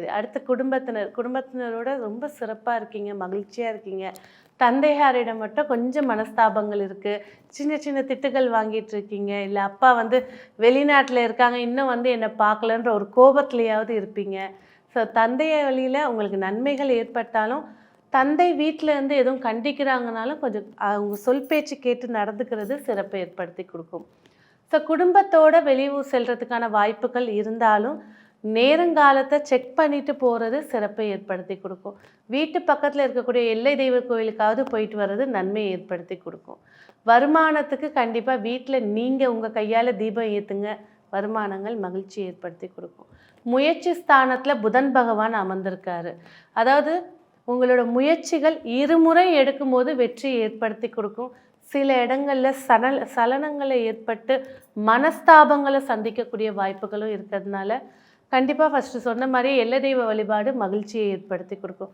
சரி, அடுத்து குடும்பத்தினரோட ரொம்ப சிறப்பாக இருக்கீங்க, மகிழ்ச்சியாக இருக்கீங்க. தந்தையாரிடம் மட்டும் கொஞ்சம் மனஸ்தாபங்கள் இருக்குது, சின்ன சின்ன திட்டுகள் வாங்கிட்டு இருக்கீங்க, இல்லை அப்பா வந்து வெளிநாட்டில் இருக்காங்க, இன்னும் வந்து என்னை பார்க்கலன்ற ஒரு கோபத்துலையாவது இருப்பீங்க. ஸோ தந்தைய வழியில் உங்களுக்கு நன்மைகள் ஏற்பட்டாலும், தந்தை வீட்டில் இருந்து எதுவும் கண்டிக்கிறாங்கனாலும் கொஞ்சம் அவங்க சொல் பேச்சு கேட்டு நடந்துக்கிறது சிறப்பை ஏற்படுத்தி கொடுக்கும். ஸோ குடும்பத்தோட வெளியூர் செல்றதுக்கான வாய்ப்புகள் இருந்தாலும், நேரங்காலத்தை செக் பண்ணிட்டு போகிறது சிறப்பை ஏற்படுத்தி கொடுக்கும். வீட்டு பக்கத்தில் இருக்கக்கூடிய எல்லை தெய்வ கோயிலுக்காவது போயிட்டு வர்றது நன்மையை ஏற்படுத்தி கொடுக்கும். வருமானத்துக்கு கண்டிப்பாக வீட்டில் நீங்கள் உங்கள் கையால் தீபம் ஏற்றுங்க, வருமானங்கள் மகிழ்ச்சி ஏற்படுத்தி கொடுக்கும். முயற்சி ஸ்தானத்தில் புதன் பகவான் அமர்ந்திருக்காரு. அதாவது உங்களோட முயற்சிகள் இருமுறை எடுக்கும்போது வெற்றி ஏற்படுத்தி கொடுக்கும். சில இடங்களில் சலனங்களை ஏற்பட்டு மனஸ்தாபங்களை சந்திக்கக்கூடிய வாய்ப்புகளும் இருக்கிறதுனால கண்டிப்பாக ஃபஸ்ட்டு சொன்ன மாதிரி எல்லை தெய்வ வழிபாடு மகிழ்ச்சியை ஏற்படுத்தி கொடுக்கும்.